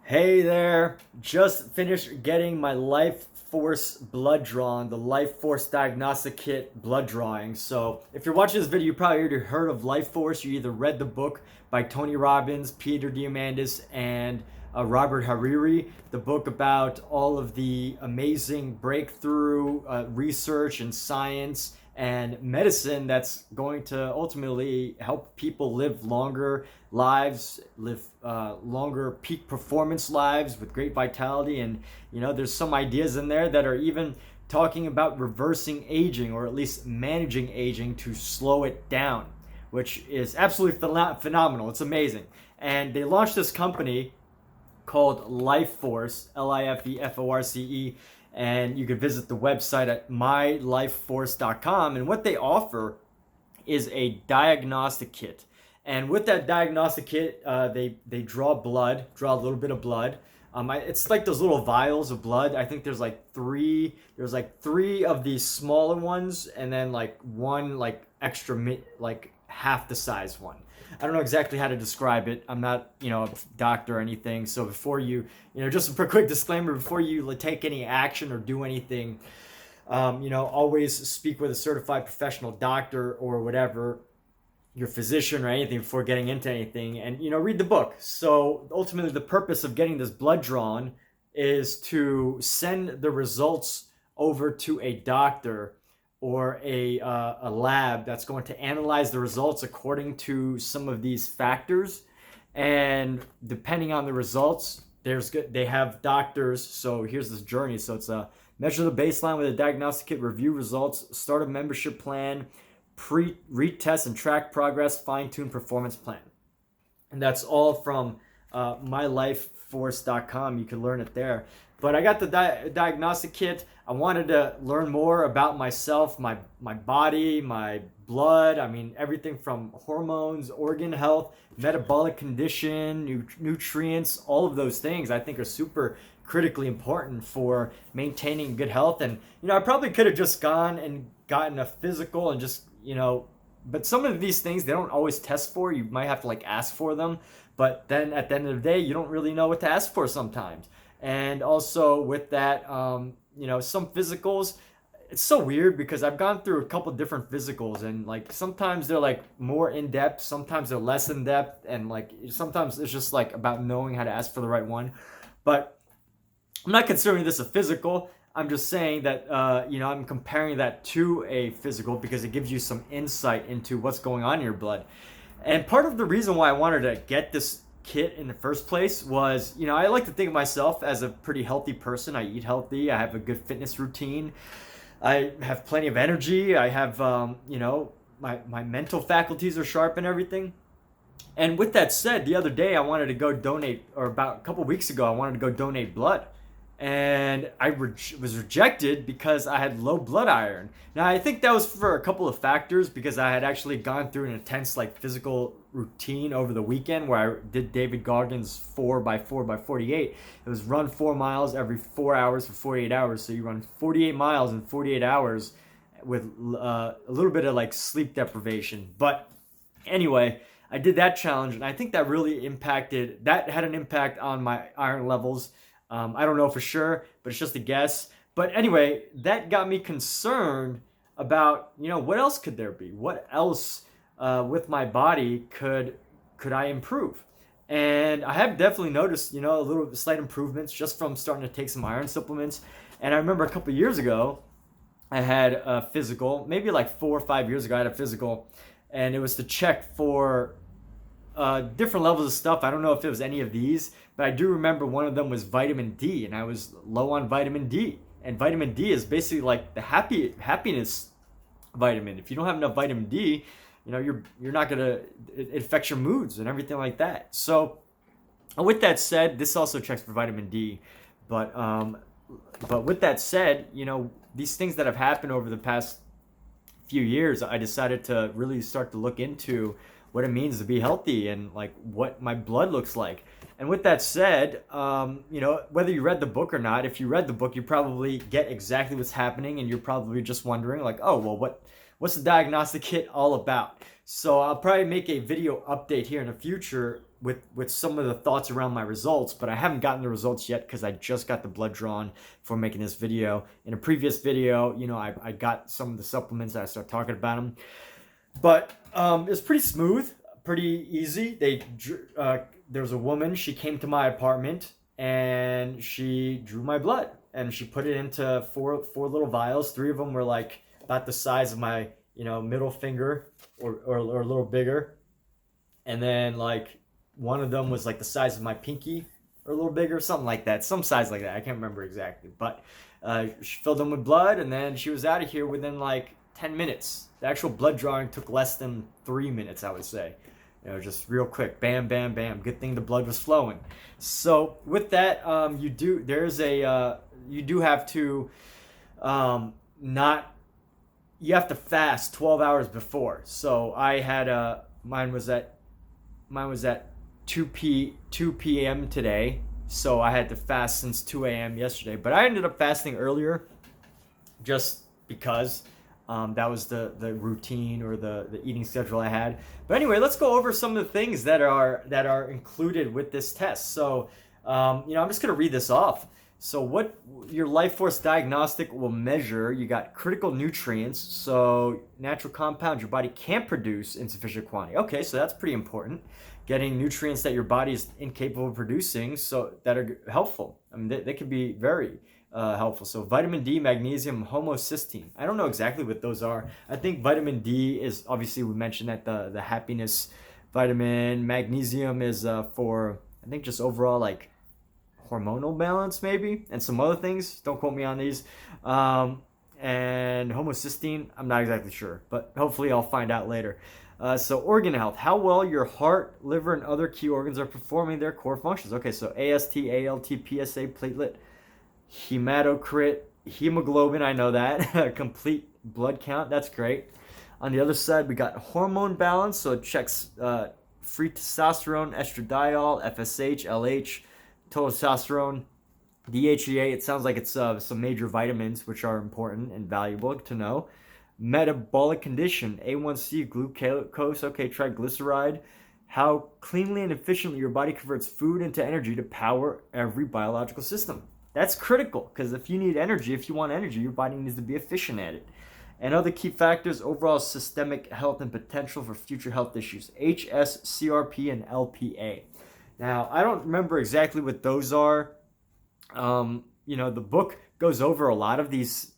Hey there, just finished getting my Life Force blood drawn, the Life Force Diagnostic Kit blood drawing. So, if you're watching this video, you probably already heard of Life Force. You either read the book by Tony Robbins, Peter Diamandis, and Robert Hariri, the book about all of the amazing breakthrough research and science and medicine that's going to ultimately help people live longer lives, live longer peak performance lives with great vitality. And there's some ideas in there that are even talking about reversing aging, or at least managing aging to slow it down, which is absolutely phenomenal. It's amazing. And they launched this company called LifeForce, LIFEFORCE, and you can visit the website at mylifeforce.com. And what they offer is a diagnostic kit. And with that diagnostic kit, they draw a little bit of blood. It's like those little vials of blood. I think there's like three. There's like three of these smaller ones, and then like one like extra, like half the size one. I don't know exactly how to describe it. I'm not, a doctor or anything. So before just a quick disclaimer, before you take any action or do anything, always speak with a certified professional doctor or whatever, your physician or anything before getting into anything, and, read the book. So ultimately the purpose of getting this blood drawn is to send the results over to a doctor or a lab that's going to analyze the results according to some of these factors. And depending on the results, they have doctors. So here's this journey. So it's a measure the baseline with a diagnostic kit, review results, start a membership plan, retest and track progress, fine-tune performance plan. And that's all from mylifeforce.com. You can learn it there. But I got the diagnostic kit. I wanted to learn more about myself, my body, my blood. I mean, everything from hormones, organ health, metabolic condition, nutrients, all of those things I think are super critically important for maintaining good health. And, I probably could have just gone and gotten a physical and just, but some of these things they don't always test for. You might have to ask for them. But then at the end of the day, you don't really know what to ask for sometimes. And also with that, some physicals, it's so weird because I've gone through a couple different physicals, and sometimes they're more in depth, sometimes they're less in depth, and sometimes it's just about knowing how to ask for the right one. But I'm not considering this a physical. I'm just saying that, I'm comparing that to a physical because it gives you some insight into what's going on in your blood. And part of the reason why I wanted to get this kit in the first place was, I like to think of myself as a pretty healthy person. I eat healthy. I have a good fitness routine. I have plenty of energy. I have, my mental faculties are sharp and everything. And with that said, the other day I wanted to go donate, or about a couple weeks ago, I wanted to go donate blood. And I was rejected because I had low blood iron. Now, I think that was for a couple of factors, because I had actually gone through an intense physical routine over the weekend where I did David Goggins 4x4x48. It was run 4 miles every 4 hours for 48 hours. So you run 48 miles in 48 hours with a little bit of sleep deprivation. But anyway, I did that challenge, and I think that really had an impact on my iron levels. I don't know for sure, but it's just a guess. But anyway, that got me concerned about, what else could there be? What else with my body could I improve? And I have definitely noticed, a little slight improvements just from starting to take some iron supplements. And I remember a couple of years ago, I had a physical, maybe 4 or 5 years ago, I had a physical, and it was to check for different levels of stuff. I don't know if it was any of these, but I do remember one of them was vitamin D, and I was low on vitamin D. And vitamin D is basically the happiness vitamin. If you don't have enough vitamin D, you're not gonna. It affects your moods and everything like that. So, with that said, this also checks for vitamin D. But with that said, these things that have happened over the past few years, I decided to really start to look into what it means to be healthy and what my blood looks like. And with that said, whether you read the book or not, if you read the book, you probably get exactly what's happening, and you're probably just wondering oh, well, what's the diagnostic kit all about? So I'll probably make a video update here in the future with some of the thoughts around my results, but I haven't gotten the results yet because I just got the blood drawn for making this video. In a previous video, I got some of the supplements and I started talking about them. But it's pretty smooth, pretty easy. There was a woman, she came to my apartment and she drew my blood and she put it into four little vials. 3 of them were like about the size of my middle finger or a little bigger. And then like one of them was like the size of my pinky or a little bigger, something like that, some size like that. I can't remember exactly, but she filled them with blood and then she was out of here within like 10 minutes. The actual blood drawing took less than 3 minutes, I would say. Just real quick, bam, bam, bam. Good thing the blood was flowing. So with that, you do have to you have to fast 12 hours before. So I had mine was at 2 p.m. today. So I had to fast since 2 a.m. yesterday. But I ended up fasting earlier just because that was the routine or the eating schedule I had. But anyway, let's go over some of the things that are included with this test. So I'm just going to read this off. So what your LifeForce Diagnostic will measure, you got critical nutrients, so natural compounds your body can't produce in sufficient quantity. Okay, so that's pretty important. Getting nutrients that your body is incapable of producing, so that are helpful. I mean, they can be very helpful. So vitamin D, magnesium, homocysteine. I don't know exactly what those are. I think vitamin D is, obviously we mentioned that the happiness vitamin. Magnesium is for, I think, just overall like hormonal balance maybe, and some other things. Don't quote me on these. And homocysteine, I'm not exactly sure, but hopefully I'll find out later. So organ health, how well your heart, liver, and other key organs are performing their core functions. Okay, so AST, ALT, PSA, platelet, hematocrit, hemoglobin, I know that. Complete blood count, that's great. On the other side, we got hormone balance, so it checks free testosterone, estradiol, FSH, LH, total testosterone, DHEA. It sounds like it's some major vitamins, which are important and valuable to know. Metabolic condition, A1C, glucose, okay, triglyceride, how cleanly and efficiently your body converts food into energy to power every biological system. That's critical, because if you want energy, your body needs to be efficient at it. And other key factors, overall systemic health and potential for future health issues, HS, CRP, and LPA. Now, I don't remember exactly what those are. The book goes over a lot of these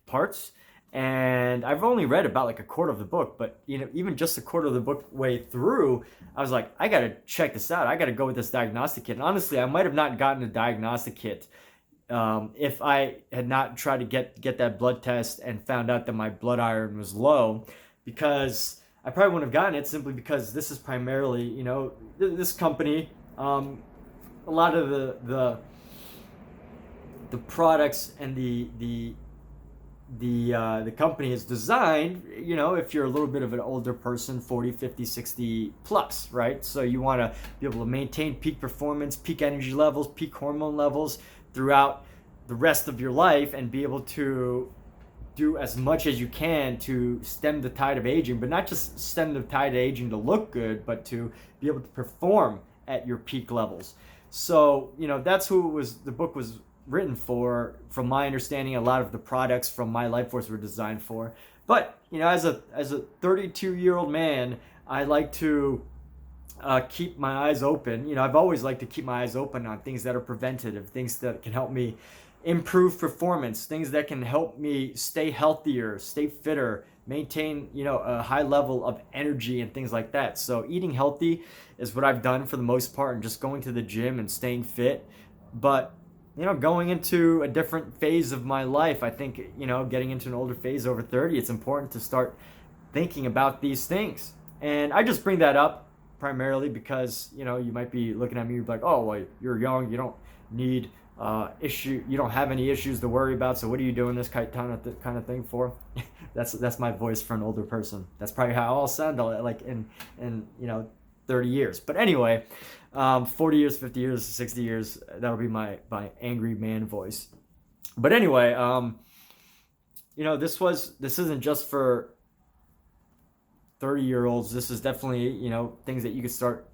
parts, and I've only read about like a quarter of the book, but even just a quarter of the book way through, I was like, I gotta check this out. I gotta go with this diagnostic kit. And honestly, I might have not gotten a diagnostic kit if I had not tried to get that blood test and found out that my blood iron was low, because I probably wouldn't have gotten it simply because this is primarily, this company, a lot of the products and the company is designed, if you're a little bit of an older person, 40, 50, 60 plus, right? So you want to be able to maintain peak performance, peak energy levels, peak hormone levels throughout the rest of your life, and be able to do as much as you can to stem the tide of aging, but not just stem the tide of aging to look good, but to be able to perform at your peak levels. So, that's who the book was written for. From my understanding, a lot of the products from my LifeForce were designed for. But, as a 32-year-old man, I like to keep my eyes open. I've always liked to keep my eyes open on things that are preventative, things that can help me improve performance, things that can help me stay healthier, stay fitter, maintain, a high level of energy and things like that. So eating healthy is what I've done for the most part, and just going to the gym and staying fit. But, going into a different phase of my life, I think, getting into an older phase over 30, it's important to start thinking about these things. And I just bring that up primarily because, you might be looking at me like, oh, well, you're young, you don't need you don't have any issues to worry about, so what are you doing this kind of thing for? That's my voice for an older person. That's probably how I'll sound like in 30 years. But anyway, 40 years, 50 years, 60 years, that'll be my angry man voice. But anyway, this isn't just for 30-year-olds. This is definitely, things that you could start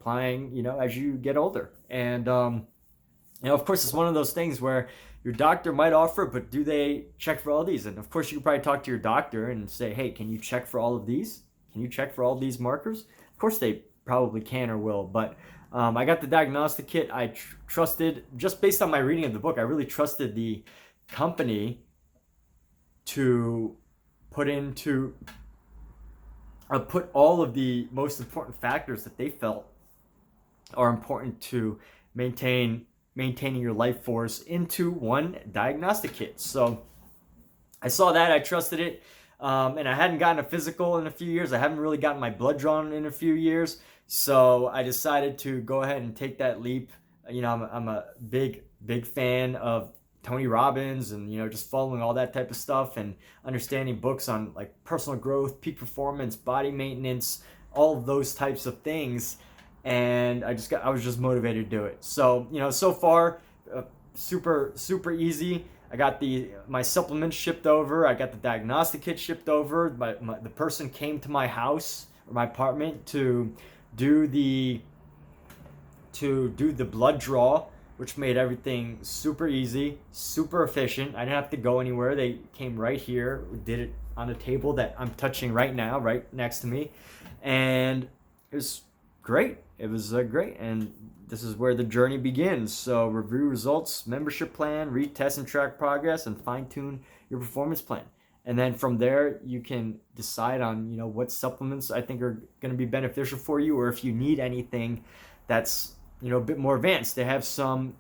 applying, as you get older. And, of course, it's one of those things where your doctor might offer, but do they check for all these? And of course, you can probably talk to your doctor and say, hey, can you check for all of these? Can you check for all these markers? Of course, they probably can or will. But I got the diagnostic kit. I trusted, just based on my reading of the book, I really trusted the company to put all of the most important factors that they felt are important to maintaining your life force into one diagnostic kit. So I saw that, I trusted it, and I hadn't gotten a physical in a few years. I haven't really gotten my blood drawn in a few years. So I decided to go ahead and take that leap. I'm a big fan of Tony Robbins and, just following all that type of stuff and understanding books on like personal growth, peak performance, body maintenance, all of those types of things. And I was just motivated to do it. So, so far, super easy. I got my supplements shipped over. I got the diagnostic kit shipped over. The person came to my house or my apartment to do the blood draw, which made everything super easy, super efficient. I didn't have to go anywhere. They came right here, did it on the table that I'm touching right now, right next to me. And it was great. It was great. And this is where the journey begins. So review results, membership plan, read, test, and track progress, and fine-tune your performance plan. And then from there, you can decide on, what supplements I think are going to be beneficial for you, or if you need anything that's, a bit more advanced. They have some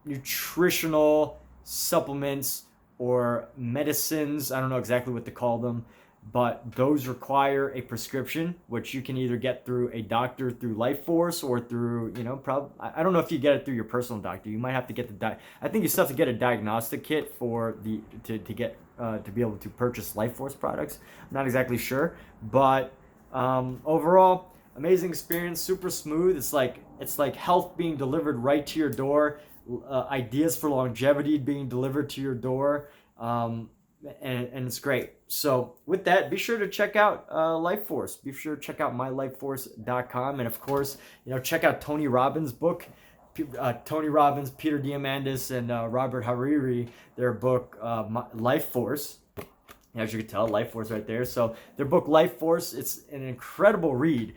nutritional supplements or medicines. I don't know exactly what to call them, but those require a prescription, which you can either get through a doctor through LifeForce or through, I don't know if you get it through your personal doctor. You might have to get I think you still have to get a diagnostic kit to be able to purchase LifeForce products. I'm not exactly sure, but overall, amazing experience, super smooth. It's like health being delivered right to your door, ideas for longevity being delivered to your door, and it's great. So with that, be sure to check out LifeForce. Be sure to check out mylifeforce.com, and of course, check out Tony Robbins' book. Tony Robbins, Peter Diamandis, and Robert Hariri, their book Life Force. As you can tell, Life Force right there. So their book Life Force, it's an incredible read.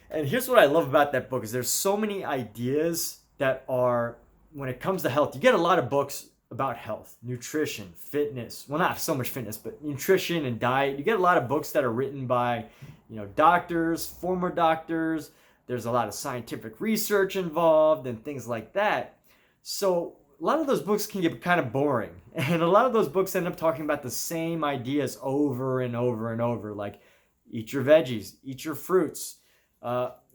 And here's what I love about that book is there's so many ideas that are, when it comes to health, you get a lot of books about health, nutrition, fitness. Well, not so much fitness, but nutrition and diet. You get a lot of books that are written by, doctors, former doctors. There's a lot of scientific research involved and things like that. So a lot of those books can get kind of boring. And a lot of those books end up talking about the same ideas over and over and over, like eat your veggies, eat your fruits,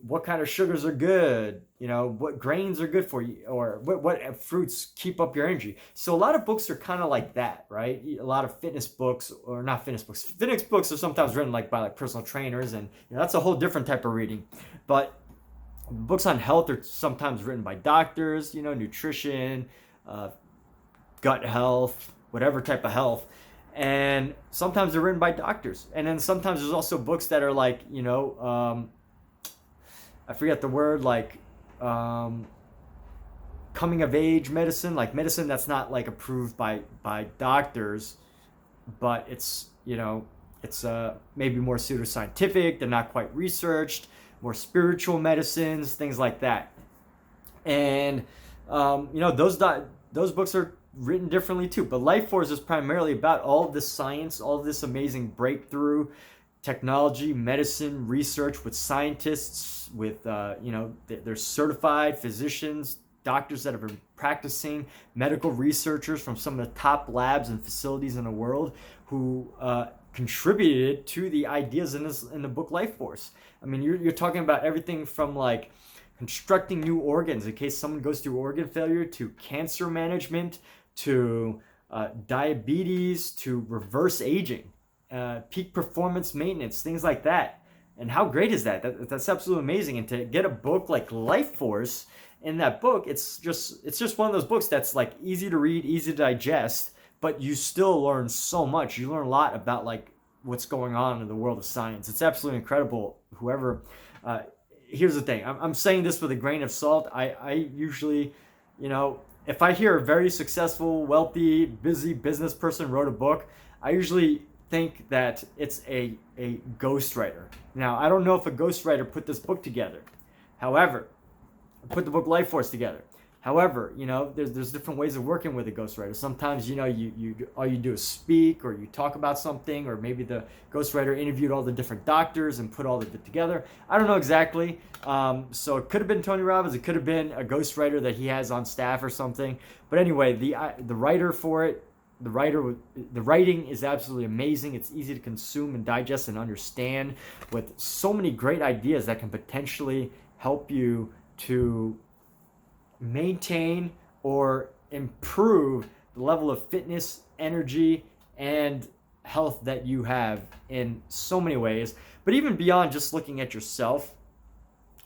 what kind of sugars are good, what grains are good for you, or what fruits keep up your energy. So a lot of books are kind of like that, right? A lot of fitness books, or not fitness books. Fitness books are sometimes written by personal trainers, and that's a whole different type of reading. But books on health are sometimes written by doctors, nutrition, gut health, whatever type of health. And sometimes they're written by doctors. And then sometimes there's also books that are like, I forget the word, like coming of age medicine, like medicine that's not like approved by doctors, but it's, it's maybe more pseudoscientific, they're not quite researched, more spiritual medicines, things like that. And, those books are written differently too. But Life Force is primarily about all of this science, all of this amazing breakthrough technology, medicine, research with scientists, with, they're certified physicians, doctors that have been practicing, medical researchers from some of the top labs and facilities in the world who contributed to the ideas in the book Life Force. I mean, you're talking about everything from like constructing new organs in case someone goes through organ failure, to cancer management, to diabetes, to reverse aging, peak performance maintenance, things like that. And how great is that? That's absolutely amazing. And to get a book like Life Force, in that book, it's just one of those books that's like easy to read, easy to digest, but you still learn so much. You learn a lot about like what's going on in the world of science. It's absolutely incredible. Whoever, here's the thing. I'm saying this with a grain of salt. I usually, if I hear a very successful, wealthy, busy business person wrote a book, I usually think that it's a ghostwriter. Now, I don't know if a ghostwriter put this book together. However, put the book Life Force together. However, there's different ways of working with a ghostwriter. Sometimes, you all you do is speak, or you talk about something, or maybe the ghostwriter interviewed all the different doctors and put all of it together. I don't know exactly. So it could have been Tony Robbins. It could have been a ghostwriter that he has on staff or something. But anyway, the writer for it, the writing is absolutely amazing. It's easy to consume and digest and understand, with so many great ideas that can potentially help you to maintain or improve the level of fitness, energy, and health that you have in so many ways. But even beyond just looking at yourself,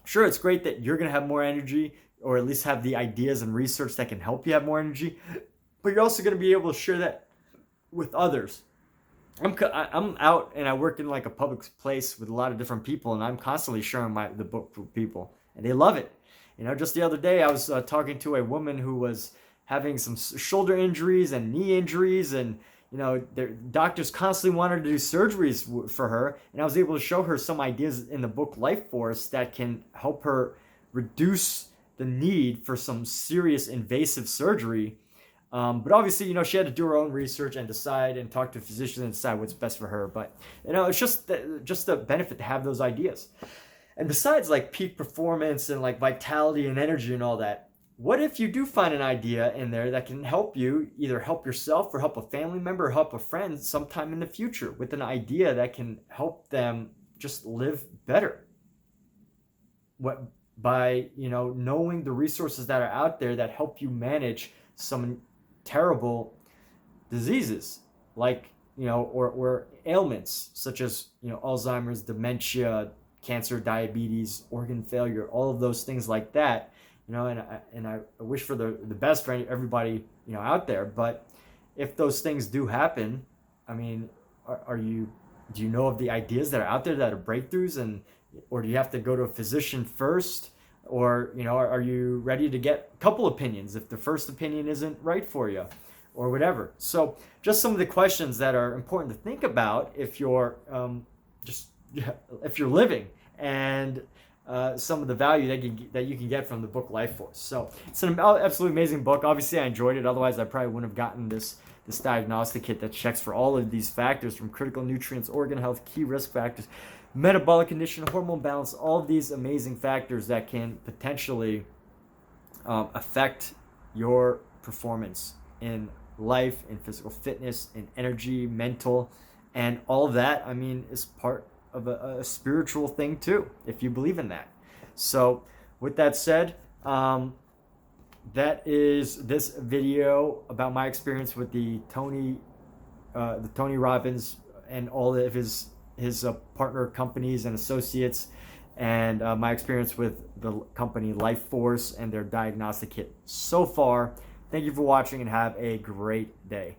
sure, it's great that you're going to have more energy, or at least have the ideas and research that can help you have more energy, but you're also going to be able to share that with others. I'm out and I work in like a public place with a lot of different people, and I'm constantly sharing the book with people, and they love it. Just the other day I was talking to a woman who was having some shoulder injuries and knee injuries, and their doctors constantly wanted to do surgeries for her, and I was able to show her some ideas in the book Life Force that can help her reduce the need for some serious invasive surgery. But obviously, she had to do her own research and decide, and talk to physicians and decide what's best for her. But it's just a benefit to have those ideas. And besides like peak performance and like vitality and energy and all that, what if you do find an idea in there that can help you either help yourself or help a family member or help a friend sometime in the future, with an idea that can help them just live better? By knowing the resources that are out there that help you manage some terrible diseases, like or ailments such as Alzheimer's, dementia, cancer, diabetes, organ failure, all of those things like that. And I wish for the best for everybody out there. But if those things do happen, I mean, do you know of the ideas that are out there that are breakthroughs, or do you have to go to a physician first? Or are you ready to get a couple opinions if the first opinion isn't right for you, or whatever? So just some of the questions that are important to think about if you're if you're living, and some of the value that you can get from the book Life Force. So it's an absolutely amazing book. Obviously, I enjoyed it. Otherwise, I probably wouldn't have gotten this diagnostic kit that checks for all of these factors, from critical nutrients, organ health, key risk factors, metabolic condition, hormone balance, all of these amazing factors that can potentially affect your performance in life, in physical fitness, in energy, mental, and all of that, I mean, is part of a spiritual thing too, if you believe in that. So with that said, that is this video about my experience with the Tony Robbins and all of his partner companies and associates, and my experience with the company Life Force and their diagnostic kit so far. Thank you for watching, and have a great day.